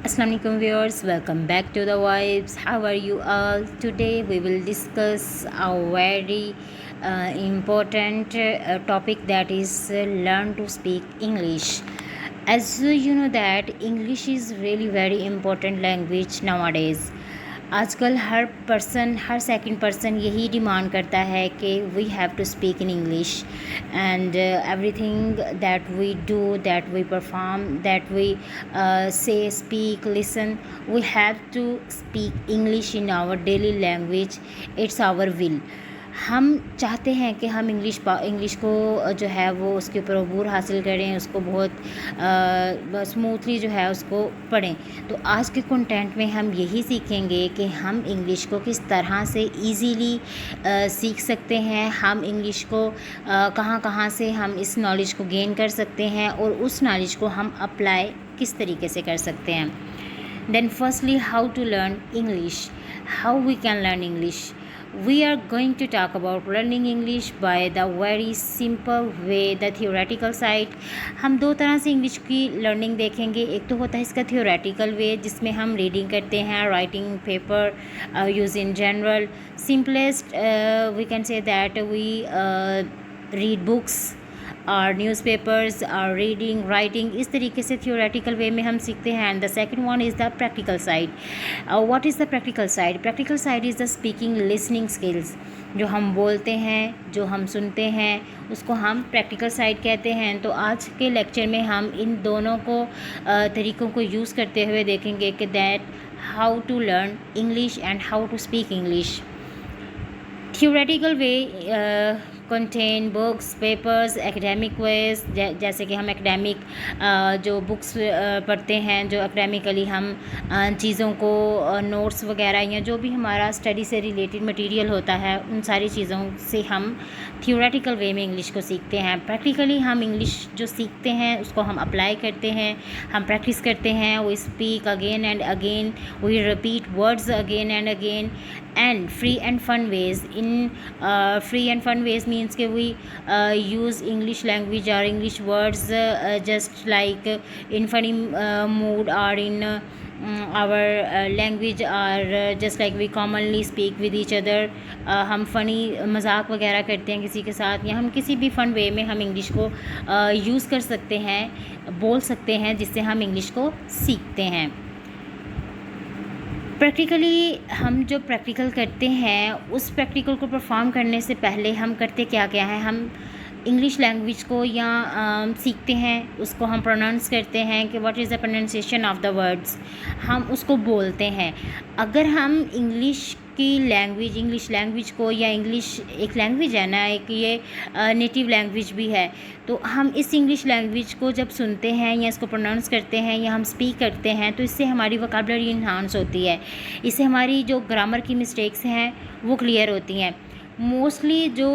Assalamu alaikum viewers, welcome back to the Vibes. How are you all? Today we will discuss a very important topic, that is learn to speak English. As you know that English is really very important language nowadays. आजकल हर second person यही demand करता है कि we have to speak in English and everything that we do, that we perform, that we say speak listen, we have to speak English in our daily language. It's our will. हम चाहते हैं कि हम English को जो है वो उसके ऊपर अबूर हासिल करें, उसको बहुत स्मूथली जो है उसको पढ़ें. तो आज के कंटेंट में हम यही सीखेंगे कि हम इंग्लिश को किस तरह से इजीली सीख सकते हैं, हम इंग्लिश को कहाँ कहाँ से हम इस नॉलेज को गेन कर सकते हैं और उस नॉलेज को हम अप्लाई किस तरीके से कर सकते हैं. Then firstly, how to learn English, how we can learn English. We are going to talk about learning English by the very simple way, the theoretical side. हम दो तरह से इंग्लिश की लर्निंग देखेंगे. एक तो होता है इसका theoretical way, जिसमें हम रीडिंग करते हैं, writing paper use in general. Simplest we can say that we read books और न्यूज़पेपर्स और रीडिंग, राइटिंग, इस तरीके से थियोरेटिकल वे में हम सीखते हैं. And the second one is the practical side. What is the practical side? Practical side is the speaking listening skills. जो हम बोलते हैं, जो हम सुनते हैं, उसको हम प्रैक्टिकल साइड कहते हैं. तो आज के लेक्चर में हम इन दोनों को तरीक़ों को यूज़ करते हुए देखेंगे कि that how to learn English and how to speak English. Theoretical way content books, papers, academic ways, जैसे कि हम एकेडमिक जो बुक्स पढ़ते हैं, जो एकेडमिकली हम चीज़ों को नोट्स वगैरह या जो भी हमारा स्टडी से रिलेटेड मटेरियल होता है, उन सारी चीज़ों से हम थियोरेटिकल वे में इंग्लिश को सीखते हैं. प्रैक्टिकली हम इंग्लिश जो सीखते हैं उसको हम अप्लाई करते हैं, हम प्रैक्टिस करते हैं. We speak again and again, we repeat words again and again. And free and fun ways. In free and fun ways means that we use English language or English words just like in funny mood or in our language, or just like we commonly speak with each other. हम funny मजाक वगैरह करते हैं किसी के साथ, या हम किसी भी फ़न वे में हम इंग्लिश को यूज़ कर सकते हैं, बोल सकते हैं, जिससे हम इंग्लिश को सीखते हैं. प्रैक्टिकली हम जो प्रैक्टिकल करते हैं, उस प्रैक्टिकल को परफॉर्म करने से पहले हम करते क्या क्या है, हम इंग्लिश लैंग्वेज को या सीखते हैं, उसको हम प्रोनाउंस करते हैं कि what is the pronunciation of the words, हम उसको बोलते हैं. अगर हम इंग्लिश लैंग्वेज को, या इंग्लिश एक लैंग्वेज है ना, एक ये नेटिव लैंग्वेज भी है, तो हम इस इंग्लिश लैंग्वेज को जब सुनते हैं या इसको प्रोनाउंस करते हैं या हम स्पीक करते हैं, तो इससे हमारी वोकैबुलरी इन्हांस होती है. इससे हमारी जो ग्रामर की मिस्टेक्स हैं वो क्लियर होती हैं. मोस्टली जो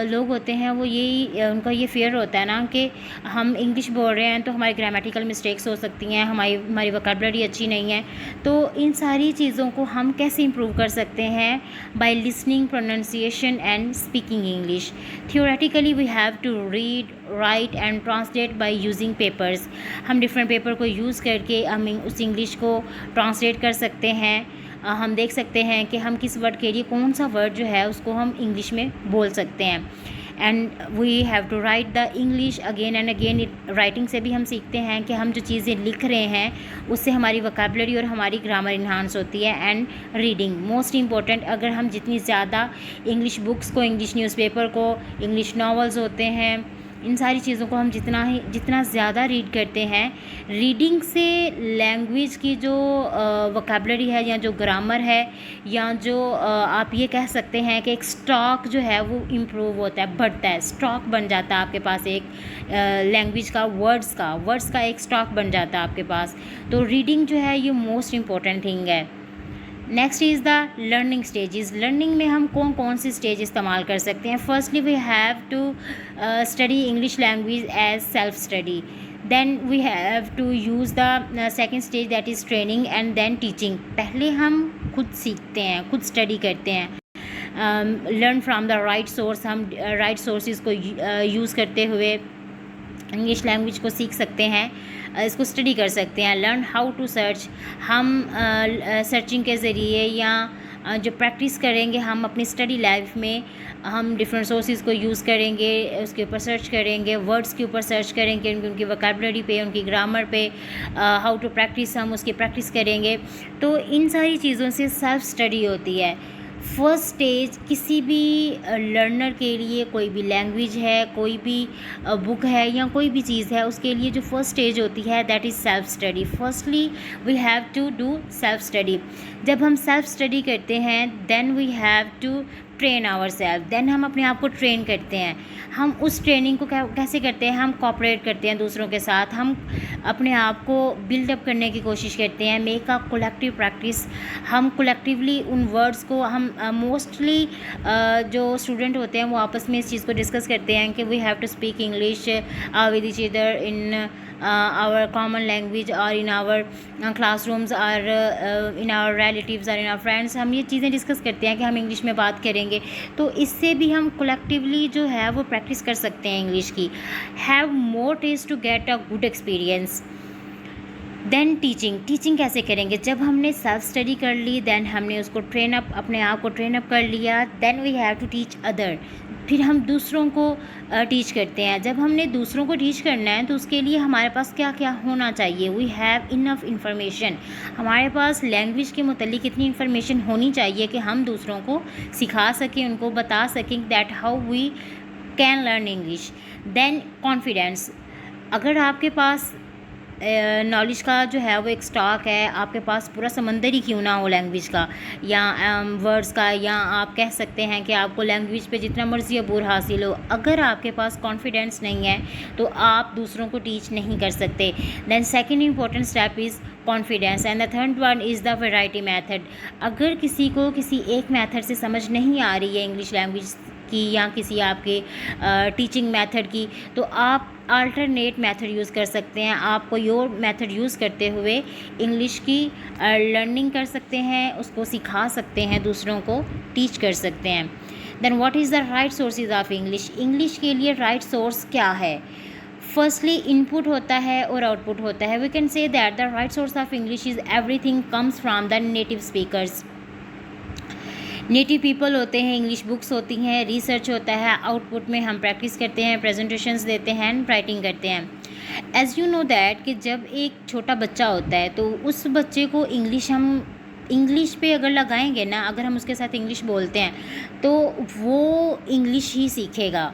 लोग होते हैं वो यही उनका ये फेयर होता है ना कि हम इंग्लिश बोल रहे हैं तो हमारी ग्रामेटिकल मिस्टेक्स हो सकती हैं, हमारी वोकैबुलरी अच्छी नहीं है. तो इन सारी चीज़ों को हम कैसे इम्प्रूव कर सकते हैं? By listening, pronunciation and speaking English. Theoretically we have to read, write and translate by using papers. हम डिफरेंट पेपर को यूज़ करके हम उस इंग्लिश को ट्रांसलेट कर सकते हैं. हम देख सकते हैं कि हम किस वर्ड के लिए कौन सा वर्ड जो है उसको हम इंग्लिश में बोल सकते हैं. And we have to write the English again and again. Writing से भी हम सीखते हैं कि हम जो चीज़ें लिख रहे हैं उससे हमारी वोकैबुलरी और हमारी ग्रामर इन्हांस होती है. And reading most important. अगर हम जितनी ज़्यादा इंग्लिश बुक्स को, इंग्लिश न्यूज़पेपर को, इंग्लिश नॉवेल्स होते हैं, इन सारी चीज़ों को हम जितना ज़्यादा रीड करते हैं, रीडिंग से लैंग्वेज की जो वोकैबुलरी है या जो ग्रामर है, या जो आप ये कह सकते हैं कि एक स्टॉक जो है वो इम्प्रूव होता है, बढ़ता है. स्टॉक बन जाता है आपके पास एक लैंग्वेज का, वर्ड्स का एक स्टॉक बन जाता है आपके पास. तो रीडिंग जो है ये मोस्ट इम्पॉर्टेंट थिंग है. Next is the learning stages. Learning में हम कौन कौन सी स्टेज इस्तेमाल कर सकते हैं? Firstly we have to study English language as self study. Then we have to use the second stage, that is training and then teaching. पहले हम खुद सीखते हैं, खुद स्टडी करते हैं. Learn from the right source. हम राइट सोर्सेज को यूज़ करते हुए इंग्लिश लैंग्वेज को सीख सकते हैं. इसको स्टडी कर सकते हैं। लर्न हाउ टू सर्च, हम सर्चिंग के ज़रिए या जो प्रैक्टिस करेंगे हम अपनी स्टडी लाइफ में, हम डिफरेंट सोर्सेज को यूज़ करेंगे, उसके ऊपर सर्च करेंगे, वर्ड्स के ऊपर सर्च करेंगे, उनकी वोकैबुलरी पे, उनकी ग्रामर पे, हाउ टू प्रैक्टिस, हम उसकी प्रैक्टिस करेंगे। तो इन सारी चीज़ों से सेल्फ स्टडी होती है। फर्स्ट स्टेज किसी भी लर्नर के लिए, कोई भी लैंग्वेज है, कोई भी बुक है या कोई भी चीज़ है, उसके लिए जो फर्स्ट स्टेज होती है that is self study. Firstly we have to do self study. जब हम सेल्फ स्टडी करते हैं then we have to train our self, then हम अपने आप को ट्रेन करते हैं। हम उस ट्रेनिंग को कैसे करते हैं, हम कोऑपरेट करते हैं दूसरों के साथ, हम अपने आप को बिल्डअप करने की कोशिश करते हैं। मेक अ कलेक्टिव प्रैक्टिस, हम कलेक्टिवली उन वर्ड्स को, हम मोस्टली जो स्टूडेंट होते हैं वो आपस में इस चीज़ को डिस्कस करते हैं कि we have to speak English with each other in our common language or in our classrooms or in our relatives or in our friends। हम ये चीज़ें डिस्कस करते हैं कि हम इंग्लिश में बात करेंगे, तो इससे भी हम कलेक्टिवली जो है वो प्रैक्टिस कर सकते हैं इंग्लिश की। Have more test to get a good experience. Then teaching कैसे करेंगे, जब हमने सेल्फ स्टडी कर ली, देन हमने उसको ट्रेन अप, अपने आप को ट्रेन अप कर लिया, then we have to teach other, फिर हम दूसरों को टीच करते हैं। जब हमने दूसरों को टीच करना है तो उसके लिए हमारे पास क्या क्या होना चाहिए, वी हैव इनफ इंफॉर्मेशन। हमारे पास लैंग्वेज के मुतल्लिक इतनी इन्फॉर्मेशन होनी चाहिए कि हम दूसरों को सिखा सकें, उनको बता सकें that how we can learn English. Then confidence, अगर आपके पास नॉलेज का जो है वो एक स्टॉक है, आपके पास पूरा समंदर ही क्यों ना हो लैंग्वेज का या वर्ड्स का, या आप कह सकते हैं कि आपको लैंग्वेज पे जितना मर्ज़ी अबूर हासिल हो, अगर आपके पास कॉन्फिडेंस नहीं है तो आप दूसरों को टीच नहीं कर सकते। Than second important step is confidence and the third one is the variety method. अगर किसी को किसी एक मेथड से समझ नहीं आ रही है इंग्लिश लैंग्वेज की या किसी आपके टीचिंग मेथड की, तो आप अल्टरनेट मेथड यूज़ कर सकते हैं। आप कोई और मेथड यूज़ करते हुए इंग्लिश की लर्निंग कर सकते हैं, उसको सिखा सकते हैं, दूसरों को टीच कर सकते हैं। Then what is the right sources of English, English के लिए राइट सोर्स क्या है। फर्स्टली इनपुट होता है और आउटपुट होता है। We can say that the right source of English is everything comes from the native speakers. Native people होते हैं, इंग्लिश बुक्स होती हैं, रिसर्च होता है, आउटपुट में हम प्रैक्टिस करते हैं, प्रेजेंटेशंस देते हैं, राइटिंग करते हैं। एज़ यू नो दैट कि जब एक छोटा बच्चा होता है तो उस बच्चे को हम इंग्लिश पे अगर लगाएंगे ना, अगर हम उसके साथ इंग्लिश बोलते हैं तो वो इंग्लिश ही सीखेगा।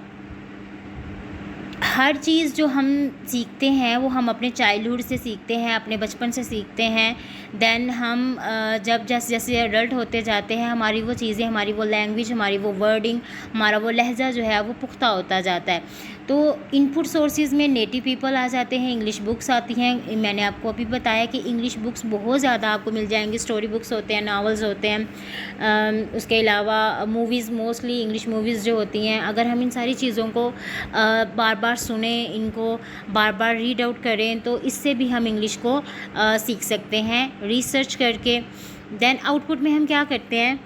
हर चीज़ जो हम सीखते हैं वो हम अपने चाइल्डहुड से सीखते हैं, अपने बचपन से सीखते हैं। देन हम जब जैसे जैसे एडल्ट होते जाते हैं, हमारी वो चीज़ें, हमारी वो लैंग्वेज, हमारी वो वर्डिंग, हमारा वो लहजा जो है वो पुख्ता होता जाता है। तो इनपुट सोर्सेज में नेटिव पीपल आ जाते हैं, इंग्लिश बुक्स आती हैं। मैंने आपको अभी बताया कि इंग्लिश बुक्स बहुत ज़्यादा आपको मिल जाएंगी, स्टोरी बुक्स होते हैं, नावल्स होते हैं, उसके अलावा मूवीज़, मोस्टली इंग्लिश मूवीज़ जो होती हैं। अगर हम इन सारी चीज़ों को बार बार सुने, इनको बार बार रीड आउट करें, तो इससे भी हम इंग्लिश को सीख सकते हैं रिसर्च करके। देन आउटपुट में हम क्या करते हैं,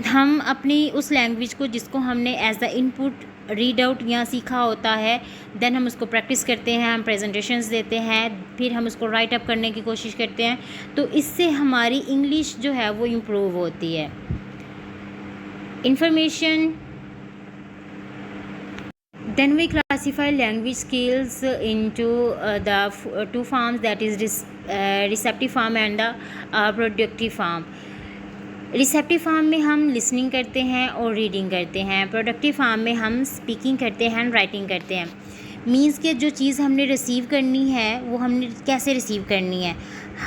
हम अपनी उस लैंग्वेज को जिसको हमने as the input read out या सीखा होता है, देन हम उसको प्रैक्टिस करते हैं, हम प्रेजेंटेशंस देते हैं, फिर हम उसको राइट अप करने की कोशिश करते हैं। तो इससे हमारी इंग्लिश जो है वो इम्प्रूव होती है। Information, then we classify language skills into the two forms, that is receptive form and the productive form। Receptive form में हम लिसनिंग करते हैं और रीडिंग करते हैं, प्रोडक्टिव फॉर्म में हम स्पीकिंग करते हैं, राइटिंग करते हैं। मीन्स के जो चीज़ हमने रिसीव करनी है वो हमने कैसे रिसीव करनी है,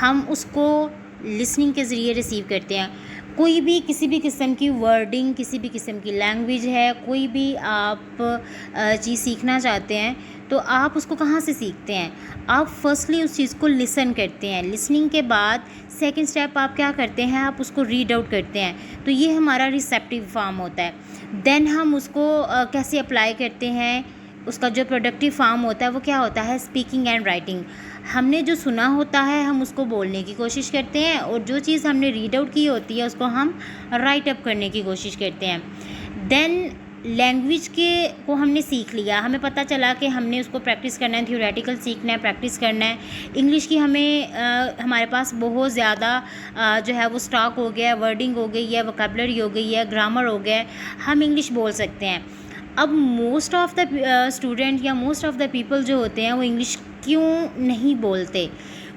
हम उसको लिसनिंग के ज़रिए रिसीव करते हैं। कोई भी किसी भी किस्म की वर्डिंग, किसी भी किस्म की लैंग्वेज है, कोई भी आप चीज़ सीखना चाहते हैं तो आप उसको कहाँ से सीखते हैं, आप फर्स्टली उस चीज़ को लिसन करते हैं। लिसनिंग के बाद सेकंड स्टेप आप क्या करते हैं, आप उसको रीड आउट करते हैं। तो ये हमारा रिसेप्टिव फॉर्म होता है। देन हम उसको कैसे अप्लाई करते हैं, उसका जो प्रोडक्टिव फॉर्म होता है वो क्या होता है, स्पीकिंग एंड राइटिंग। हमने जो सुना होता है हम उसको बोलने की कोशिश करते हैं, और जो चीज़ हमने रीड आउट की होती है उसको हम राइट अप करने की कोशिश करते हैं। देन लैंग्वेज के को हमने सीख लिया, हमें पता चला कि हमने उसको प्रैक्टिस करना है, थ्योरेटिकल सीखना है, प्रैक्टिस करना है। इंग्लिश की हमें हमारे पास बहुत ज़्यादा जो है वो स्टॉक हो गया है, वर्डिंग हो गई है, वोकैबुलरी हो गई है, ग्रामर हो गया है, हम इंग्लिश बोल सकते हैं। अब मोस्ट ऑफ़ द स्टूडेंट या मोस्ट ऑफ़ द पीपल जो होते हैं वो इंग्लिश क्यों नहीं बोलते,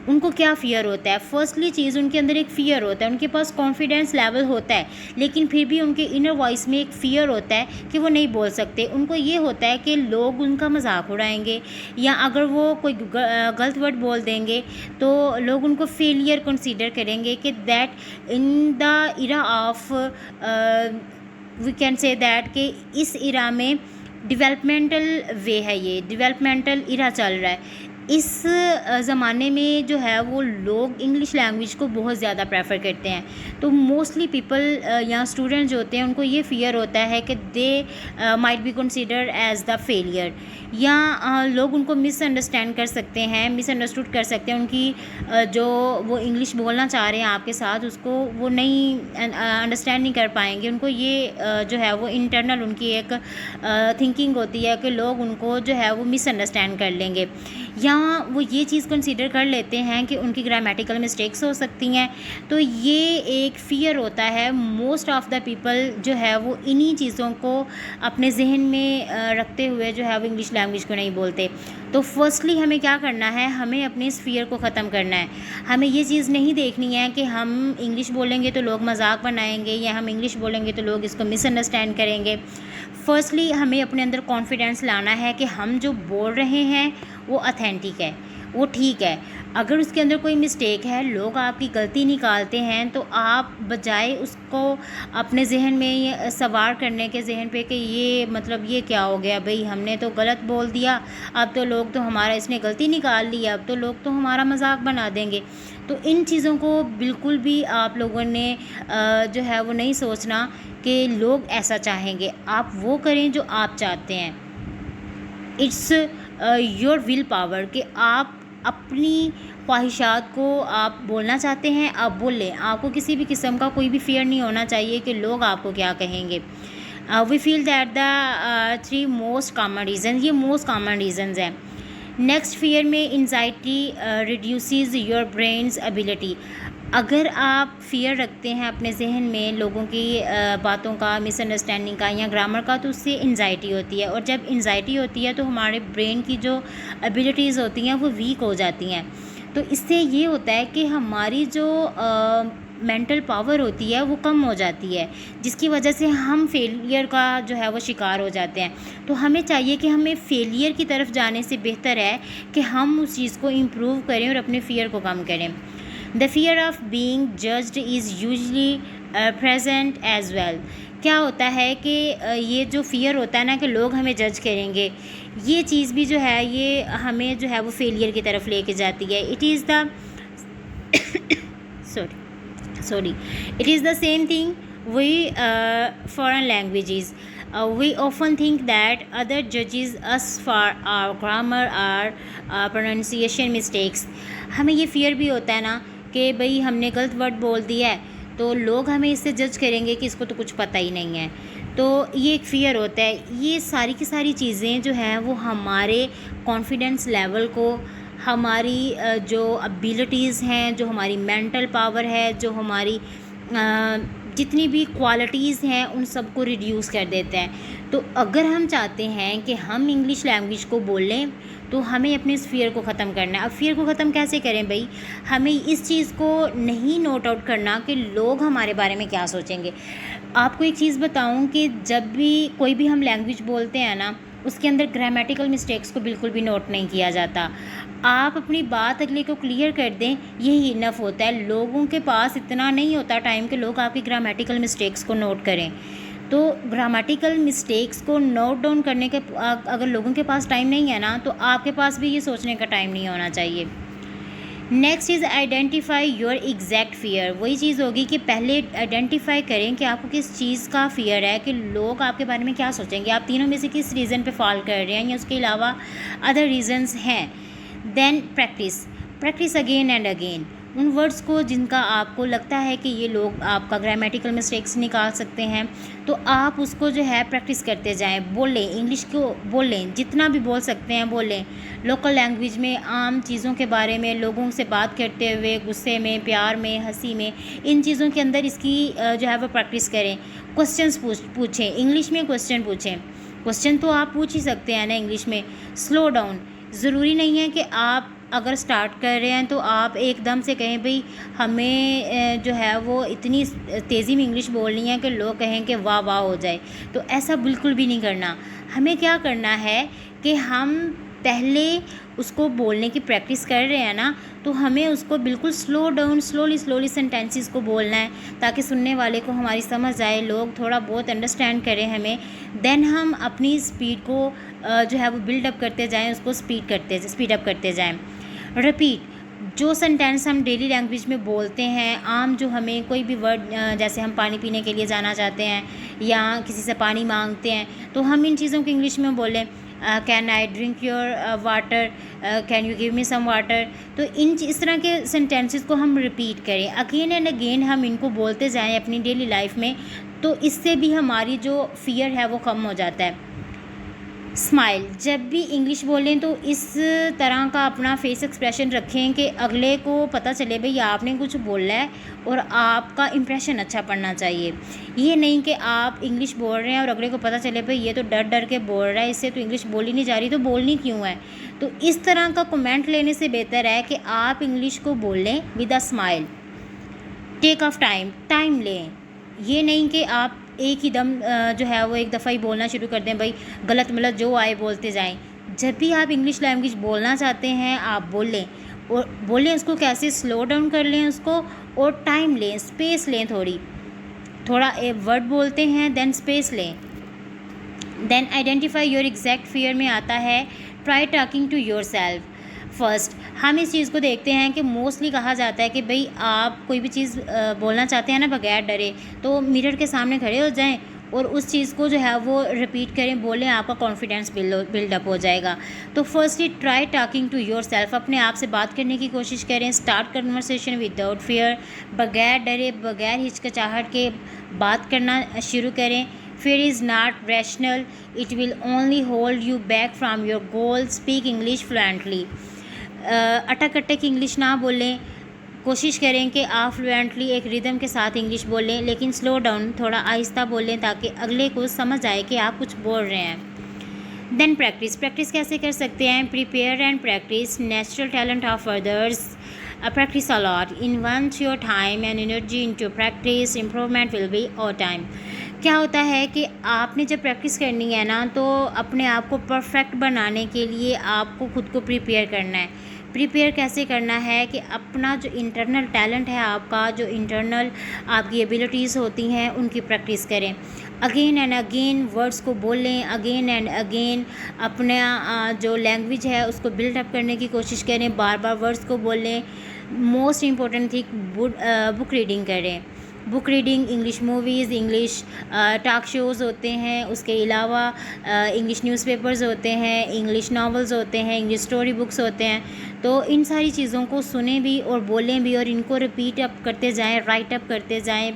उनको क्या फ़ियर होता है? फर्स्टली चीज़, उनके अंदर एक फ़ियर होता है, उनके पास कॉन्फिडेंस लेवल होता है, लेकिन फिर भी उनके इनर वॉइस में एक फ़ियर होता है कि वो नहीं बोल सकते। उनको ये होता है कि लोग उनका मजाक उड़ाएंगे, या अगर वो कोई गलत वर्ड बोल देंगे तो लोग उनको फेलियर कंसीडर करेंगे कि that in the era of we can say that कि इस इरा में डेवलपमेंटल वे है, ये डेवलपमेंटल इरा चल रहा है। इस ज़माने में जो है वो लोग इंग्लिश लैंग्वेज को बहुत ज़्यादा प्रेफर करते हैं। तो मोस्टली पीपल या स्टूडेंट जो होते हैं उनको ये फ़ियर होता है कि they might be consider as the failure, या लोग उनको मिसअंडरस्टैंड कर सकते हैं, मिसअंडरस्टूड कर सकते हैं। उनकी जो वो इंग्लिश बोलना चाह रहे हैं आपके साथ, उसको वो नहीं अंडरस्टैंड नहीं कर पाएंगे। उनको ये जो है वो इंटरनल उनकी एक थिंकिंग होती है कि लोग उनको जो है वो मिसअंडरस्टैंड कर लेंगे, या वो ये चीज़ कंसीडर कर लेते हैं कि उनकी ग्रामेटिकल मिस्टेक्स हो सकती हैं। तो ये एक फ़ियर होता है। मोस्ट ऑफ़ द पीपल जो है वो इन्हीं चीज़ों को अपने जहन में रखते हुए जो है वो इंग्लिश लैंग्वेज को नहीं बोलते। तो फर्स्टली हमें क्या करना है, हमें अपने इस फ़ियर को ख़त्म करना है। हमें ये चीज़ नहीं देखनी है कि हम इंग्लिश बोलेंगे तो लोग मजाक बनाएंगे, या हम इंग्लिश बोलेंगे तो लोग इसको मिसअंडरस्टैंड करेंगे। फर्स्टली हमें अपने अंदर कॉन्फिडेंस लाना है कि हम जो बोल रहे हैं वो ऑथेंटिक है, वो ठीक है। अगर उसके अंदर कोई मिस्टेक है, लोग आपकी गलती निकालते हैं, तो आप बजाय उसको अपने जहन में ये सवार करने के जहन पे कि ये मतलब ये क्या हो गया भाई, हमने तो गलत बोल दिया, अब तो लोग तो हमारा, इसने गलती निकाल ली, अब तो लोग तो हमारा मजाक बना देंगे। तो इन चीज़ों को बिल्कुल भी आप लोगों ने जो है वो नहीं सोचना कि लोग ऐसा चाहेंगे। आप वो करें जो आप चाहते हैं। इट्स योर विल पावर कि आप अपनी ख्वाहिशात को आप बोलना चाहते हैं, आप बोल लें। आपको किसी भी किस्म का कोई भी फ़ियर नहीं होना चाहिए कि लोग आपको क्या कहेंगे। We feel that the 3 most common reason, ये मोस्ट कॉमन रीज़न्स हैं। नेक्स्ट फ़ियर में anxiety reduces your brains ability. अगर आप फ़ियर रखते हैं अपने जहन में लोगों की बातों का, मिसअंडरस्टैंडिंग का या ग्रामर का, तो उससे एंजाइटी होती है, और जब एंजाइटी होती है तो हमारे ब्रेन की जो एबिलिटीज़ होती हैं वो वीक हो जाती हैं। तो इससे ये होता है कि हमारी जो मेंटल पावर होती है वो कम हो जाती है, जिसकी वजह से हम फेलियर का जो है वो शिकार हो जाते हैं। तो हमें चाहिए कि हमें फेलियर की तरफ जाने से बेहतर है कि हम उस चीज़ को इम्प्रूव करें और अपने फ़ियर को कम करें। The fear of being judged is usually present as well. क्या होता है कि ये जो फ़ियर होता है ना कि लोग हमें जज करेंगे, ये चीज़ भी जो है ये हमें जो है वो फेलियर की तरफ लेके जाती है। It is the sorry it is the same thing with foreign languages. We often think that other judges us for our grammar or pronunciation mistakes. हमें ये फ़ियर भी होता है ना कि भाई हमने गलत वर्ड बोल दिया है तो लोग हमें इससे जज करेंगे कि इसको तो कुछ पता ही नहीं है। तो ये एक फ़ियर होता है। ये सारी की सारी चीज़ें जो हैं वो हमारे कॉन्फिडेंस लेवल को, हमारी जो एबिलिटीज़ हैं, जो हमारी मेंटल पावर है, जो हमारी जितनी भी क्वालिटीज़ हैं उन सब को रिड्यूस कर देते हैं। तो अगर हम चाहते हैं कि हम इंग्लिश लैंग्वेज को बोलें तो हमें अपने इस फ़ियर को ख़त्म करना है। अब फ़ियर को ख़त्म कैसे करें भाई? हमें इस चीज़ को नहीं नोट आउट करना कि लोग हमारे बारे में क्या सोचेंगे। आपको एक चीज़ बताऊं कि जब भी कोई भी हम लैंग्वेज बोलते हैं ना, उसके अंदर ग्रामेटिकल मिस्टेक्स को बिल्कुल भी नोट नहीं किया जाता। आप अपनी बात अगले को क्लियर कर दें, यही इनफ होता है। लोगों के पास इतना नहीं होता टाइम कि लोग आपकी ग्रामेटिकल मिस्टेक्स को नोट करें। तो ग्रामेटिकल मिस्टेक्स को नोट डाउन करने के अगर लोगों के पास टाइम नहीं है ना, तो आपके पास भी ये सोचने का टाइम नहीं होना चाहिए। Next is identify your exact fear. वही चीज़ होगी कि पहले आइडेंटिफाई करें कि आपको किस चीज़ का फ़ियर है, कि लोग आपके बारे में क्या सोचेंगे। आप तीनों में से किस रीज़न पे फॉल कर रहे हैं, या उसके अलावा अदर रीज़न्स हैं। Then practice again and again. उन वर्ड्स को जिनका आपको लगता है कि ये लोग आपका ग्रामेटिकल मिस्टेक्स निकाल सकते हैं, तो आप उसको जो है प्रैक्टिस करते जाएं, बोलें, इंग्लिश को बोलें, जितना भी बोल सकते हैं बोलें। लोकल लैंग्वेज में आम चीज़ों के बारे में लोगों से बात करते हुए, गुस्से में, प्यार में, हंसी में, इन चीज़ों के अंदर इसकी जो है वो प्रैक्टिस करें। क्वेश्चंस पूछें, इंग्लिश में क्वेश्चन पूछें। क्वेश्चन तो आप पूछ ही सकते हैं ना इंग्लिश में। स्लो डाउन, ज़रूरी नहीं है कि आप अगर स्टार्ट कर रहे हैं तो आप एकदम से कहें भाई हमें जो है वो इतनी तेज़ी में इंग्लिश बोलनी है कि लोग कहें कि वाह वाह हो जाए, तो ऐसा बिल्कुल भी नहीं करना। हमें क्या करना है कि हम पहले उसको बोलने की प्रैक्टिस कर रहे हैं ना, तो हमें उसको बिल्कुल स्लो डाउन, स्लोली सेंटेंसेस को बोलना है, ताकि सुनने वाले को हमारी समझ आए, लोग थोड़ा बहुत अंडरस्टैंड करें हमें। देन हम अपनी स्पीड को जो है वो बिल्डअप करते जाएं, उसको स्पीडअप करते जाएं। रिपीट, जो सेंटेंस हम डेली लैंग्वेज में बोलते हैं, आम जो हमें कोई भी वर्ड, जैसे हम पानी पीने के लिए जाना चाहते हैं या किसी से पानी मांगते हैं, तो हम इन चीज़ों को इंग्लिश में बोलें, can I drink your water, can you give me some water. तो इस तरह के सेंटेंसेस को हम रिपीट करें, अगेन एंड अगेन हम इनको बोलते जाएं अपनी डेली लाइफ में, तो इससे भी हमारी जो फियर है वो कम हो जाता है। स्माइल, जब भी इंग्लिश बोलें तो इस तरह का अपना फेस एक्सप्रेशन रखें कि अगले को पता चले भाई आपने कुछ बोला है और आपका इम्प्रेशन अच्छा पड़ना चाहिए। ये नहीं कि आप इंग्लिश बोल रहे हैं और अगले को पता चले भाई ये तो डर डर के बोल रहा है, इससे तो इंग्लिश बोली नहीं जा रही, तो बोलनी क्यों है। तो इस तरह का कमेंट लेने से बेहतर है कि आप इंग्लिश को बोलें with a smile. Take off time लें, ये नहीं कि आप एक ही दम जो है वो एक दफ़ा ही बोलना शुरू कर दें, भाई गलत मलत जो आए बोलते जाएं। जब भी आप इंग्लिश लैंग्वेज बोलना चाहते हैं आप बोलें, और बोलें उसको कैसे, स्लो डाउन कर लें उसको, और टाइम लें, स्पेस लें, थोड़ा एक वर्ड बोलते हैं देन स्पेस लें। Then identify your exact fear में आता है try talking to your self first. हम इस चीज़ को देखते हैं कि मोस्टली कहा जाता है कि भाई आप कोई भी चीज़ बोलना चाहते हैं ना बगैर डरे, तो मिरर के सामने खड़े हो जाएं और उस चीज़ को जो है वो रिपीट करें, बोलें, आपका कॉन्फिडेंस बिल्डअप हो जाएगा। तो firstly try talking to your self, अपने आप से बात करने की कोशिश करें। स्टार्ट कन्वर्सेशन विदाउट फियर, बगैर डरे, बगैर हिचकिचाहट के बात करना शुरू करें। Fear is not rational, it will only hold you back from your goal. Speak English fluently. अटक अटक इंग्लिश ना बोलें, कोशिश करें कि आप फ्लुएंटली एक रिदम के साथ इंग्लिश बोलें, लेकिन स्लो डाउन, थोड़ा आहिस्ता बोलें ताकि अगले को समझ आए कि आप कुछ बोल रहे हैं। देन प्रैक्टिस कैसे कर सकते हैं। Prepare and practice, natural talent of others, practice a lot, invest your time and energy into practice, improvement will be all time। क्या होता है कि आपने जब प्रैक्टिस करनी है ना, तो अपने आप को परफेक्ट बनाने के लिए आपको खुद को प्रिपेयर करना है। प्रिपेयर कैसे करना है कि अपना जो इंटरनल टैलेंट है, आपका जो इंटरनल आपकी एबिलिटीज़ होती हैं, उनकी प्रैक्टिस करें। अगेन एंड अगेन वर्ड्स को बोलें, अगेन एंड अगेन अपना जो लैंग्वेज है उसको बिल्डअप करने की कोशिश करें, बार बार वर्ड्स को बोलें। Most important thing book reading करें। Book reading, English movies, English talk shows होते हैं, उसके अलावा इंग्लिश न्यूज़पेपर्स होते हैं, इंग्लिश नॉवेल्स होते हैं, इंग्लिश स्टोरी बुक्स होते हैं। तो इन सारी चीज़ों को सुने भी और बोलें भी, और इनको रिपीट अप करते जाएं, राइट अप करते जाएं,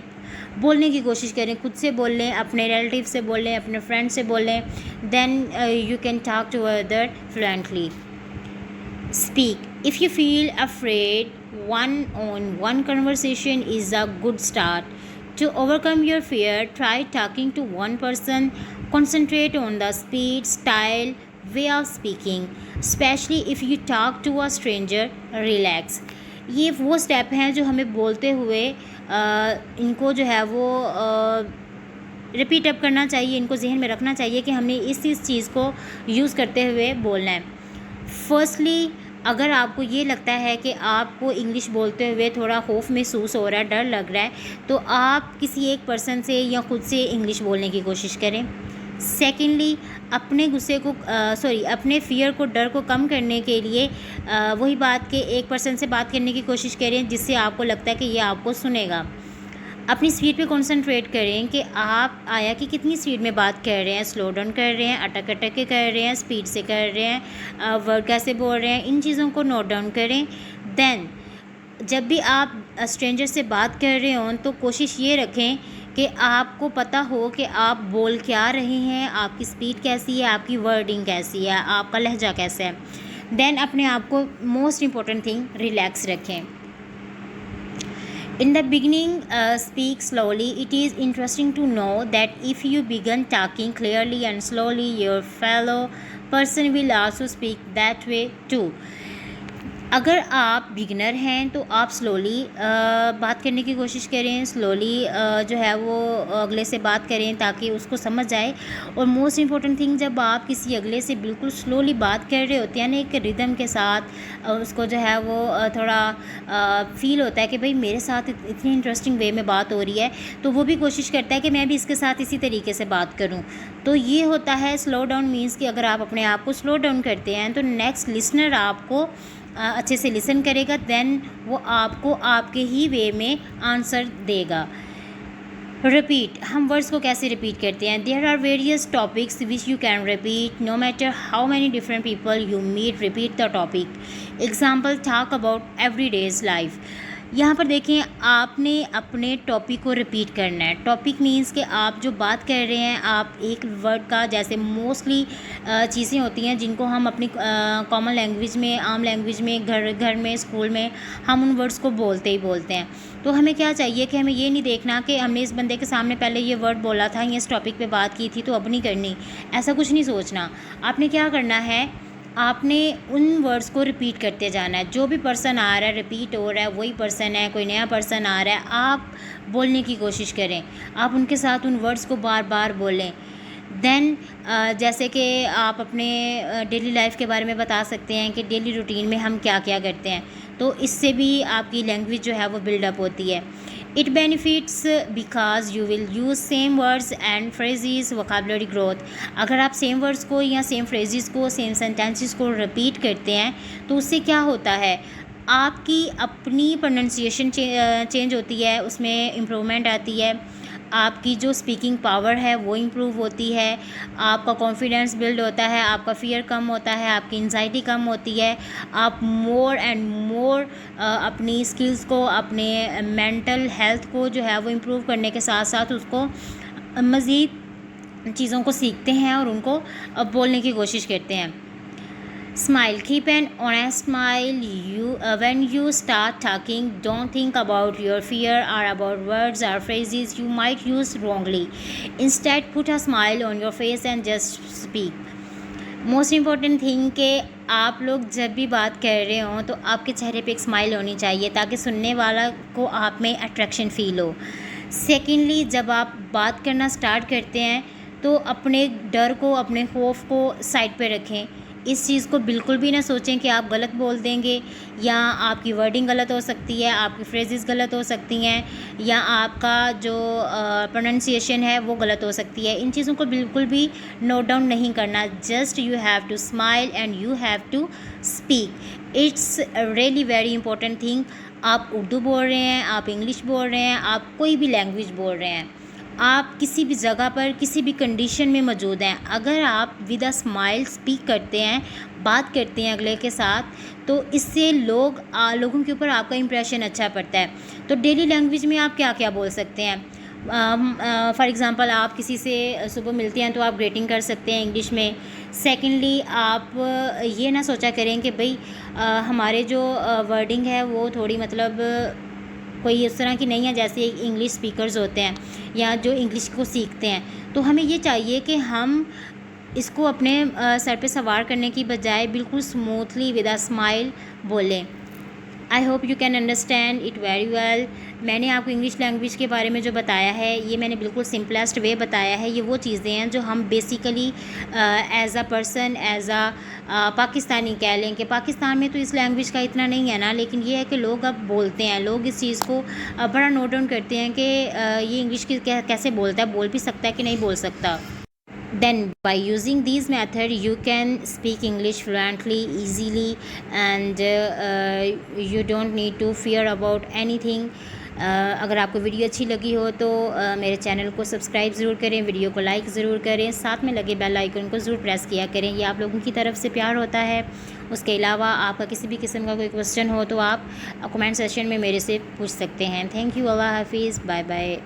बोलने की कोशिश करें। खुद से बोलें, अपने रिलेटिव से बोलें, अपने फ्रेंड से बोलें, then you can talk to other fluently. Speak. If you feel afraid, one-on-one conversation is a good start. To overcome your fear, try talking to one person. Concentrate on the speed, style, way of speaking. Especially if you talk to a stranger, relax. ये वो step हैं जो हमें बोलते हुए इनको जो है वो रिपीट अप करना चाहिए, इनको जहन में रखना चाहिए कि हमने इस चीज़ को यूज़ करते हुए बोलना है। फर्स्टली, अगर आपको ये लगता है कि आपको इंग्लिश बोलते हुए थोड़ा खौफ महसूस हो रहा है, डर लग रहा है, तो आप किसी एक पर्सन से या खुद से इंग्लिश बोलने की कोशिश करें। सेकेंडली, अपने गुस्से को अपने फियर को, डर को कम करने के लिए वही बात के एक पर्सन से बात करने की कोशिश करें जिससे आपको लगता है कि ये आपको सुनेगा। अपनी स्पीड पे कंसंट्रेट करें कि आप आया कि कितनी स्पीड में बात कर रहे हैं, स्लो डाउन कर रहे हैं, अटक अटक के कर रहे हैं, स्पीड से कर रहे हैं, वर्ड कैसे बोल रहे हैं, इन चीज़ों को नोट डाउन करें। देन जब भी आप स्ट्रेंजर से बात कर रहे हों तो कोशिश ये रखें कि आपको पता हो कि आप बोल क्या रहे हैं, आपकी स्पीड कैसी है, आपकी वर्डिंग कैसी है, आपका लहजा कैसा है। देन अपने आप को मोस्ट इम्पॉर्टेंट थिंग रिलैक्स रखें। In the beginning, speak slowly. It is interesting to know that if you begin talking clearly and slowly, your fellow person will also speak that way too. अगर आप beginner हैं तो आप slowly बात करने की कोशिश करें, स्लोली जो है वो अगले से बात करें ताकि उसको समझ आए। और मोस्ट इम्पॉर्टेंट थिंग, जब आप किसी अगले से बिल्कुल स्लोली बात कर रहे होते हैं ना, एक रिदम के साथ, उसको जो है वो थोड़ा फील होता है कि भाई मेरे साथ इतनी इंटरेस्टिंग वे में बात हो रही है, तो वो भी कोशिश करता है कि मैं भी इसके साथ इसी तरीके से बात करूँ। तो ये होता है स्लो डाउन मीन्स कि अगर आप अपने आप को स्लो डाउन करते हैं तो नेक्स्ट लिसनर आपको अच्छे से लिसन करेगा, देन वो आपको आपके ही वे में आंसर देगा। रिपीट, हम वर्ड्स को कैसे रिपीट करते हैं? There are various topics which you can repeat no matter how many different people you meet, repeat the topic. Example, talk about every days life. यहाँ पर देखें, आपने अपने टॉपिक को रिपीट करना है। टॉपिक मीन्स कि आप जो बात कर रहे हैं, आप एक वर्ड का, जैसे मोस्टली चीज़ें होती हैं जिनको हम अपनी कॉमन लैंग्वेज में, आम लैंग्वेज में, घर में, स्कूल में हम उन वर्ड्स को बोलते ही बोलते हैं। तो हमें क्या चाहिए कि हमें ये नहीं देखना कि हमने इस बंदे के सामने पहले ये वर्ड बोला था, ये इस टॉपिक पे बात की थी तो अब नहीं करनी, ऐसा कुछ नहीं सोचना। आपने क्या करना है, आपने उन वर्ड्स को रिपीट करते जाना है। जो भी पर्सन आ रहा है, रिपीट हो रहा है, वही पर्सन है, कोई नया पर्सन आ रहा है, आप बोलने की कोशिश करें, आप उनके साथ उन वर्ड्स को बार बार बोलें। देन जैसे कि आप अपने डेली लाइफ के बारे में बता सकते हैं कि डेली रूटीन में हम क्या क्या करते हैं, तो इससे भी आपकी लैंग्वेज जो है वो बिल्डअप होती है। It benefits because you will use same words and phrases, vocabulary growth। अगर आप सेम वर्ड्स को या सेम फ्रेजेस को, सेम सेंटेंसेस को रिपीट करते हैं तो उससे क्या होता है, आपकी अपनी प्रोनाउंसिएशन चेंज होती है, उसमें इम्प्रूवमेंट आती है, आपकी जो स्पीकिंग पावर है वो इम्प्रूव होती है, आपका कॉन्फिडेंस बिल्ड होता है, आपका फियर कम होता है, आपकी एंजाइटी कम होती है, आप मोर एंड मोर अपनी स्किल्स को, अपने मेंटल हेल्थ को जो है वो इम्प्रूव करने के साथ साथ उसको मज़ीद चीज़ों को सीखते हैं और उनको बोलने की कोशिश करते हैं। Smile. Keep an honest smile. When you start talking, don't think about your fear or about words or phrases you might use wrongly. Instead, put a smile on your face and just speak. Most important thing कि आप लोग जब भी बात कर रहे हों तो आपके चेहरे पे एक स्माइल होनी चाहिए ताकि सुनने वाला को आप में अट्रैक्शन फ़ील हो। सेकेंडली, जब आप बात करना स्टार्ट करते हैं तो अपने डर को, अपने खौफ को साइड पे रखें। इस चीज़ को बिल्कुल भी ना सोचें कि आप गलत बोल देंगे या आपकी वर्डिंग गलत हो सकती है, आपकी फ्रेजेस गलत हो सकती हैं या आपका जो प्रोनाउंसिएशन है वो गलत हो सकती है। इन चीज़ों को बिल्कुल भी नोट डाउन नहीं करना। Just you have to smile and you have to speak. It's really very important thing. आप उर्दू बोल रहे हैं, आप इंग्लिश बोल रहे हैं, आप कोई भी लैंग्वेज बोल रहे हैं, आप किसी भी जगह पर, किसी भी कंडीशन में मौजूद हैं, अगर आप विद अ स्माइल स्पीक करते हैं, बात करते हैं अगले के साथ, तो इससे लोगों के ऊपर आपका इंप्रेशन अच्छा पड़ता है। तो डेली लैंग्वेज में आप क्या क्या बोल सकते हैं? फॉर एग्ज़ाम्पल, आप किसी से सुबह मिलते हैं तो आप ग्रीटिंग कर सकते हैं इंग्लिश में। सेकेंडली, आप ये ना सोचा करें कि भाई हमारे जो वर्डिंग है वो थोड़ी मतलब कोई इस तरह की नहीं है जैसे इंग्लिश स्पीकर्स होते हैं या जो इंग्लिश को सीखते हैं। तो हमें ये चाहिए कि हम इसको अपने सर पे सवार करने की बजाय बिल्कुल स्मूथली विद अ स्माइल बोलें। I hope you can understand it very well. मैंने आपको इंग्लिश लैंग्वेज के बारे में जो बताया है, ये मैंने बिल्कुल सिंपलेस्ट वे बताया है। ये वो चीज़ें हैं जो हम basically as a person, as a Pakistani कह लें कि पाकिस्तान में तो इस लैंग्वेज का इतना नहीं है ना, लेकिन ये है कि लोग अब बोलते हैं, लोग इस चीज़ को बड़ा नोट डाउन करते हैं कि ये इंग्लिश की कैसे बोलता है, बोल भी सकता है कि नहीं बोल सकता। Then by using these method you can speak English fluently, easily, and you don't need to fear about anything. अगर आपको वीडियो अच्छी लगी हो तो मेरे चैनल को सब्सक्राइब ज़रूर करें, वीडियो को लाइक ज़रूर करें, साथ में लगे बेल आइकन को ज़रूर प्रेस किया करें। ये आप लोगों की तरफ से प्यार होता है। उसके अलावा आपका किसी भी किस्म का कोई क्वेश्चन हो तो आप कमेंट सेक्शन में मेरे से पूछ सकते हैं। थैंक यू, अल्लाह हाफिज़, बाय बाय।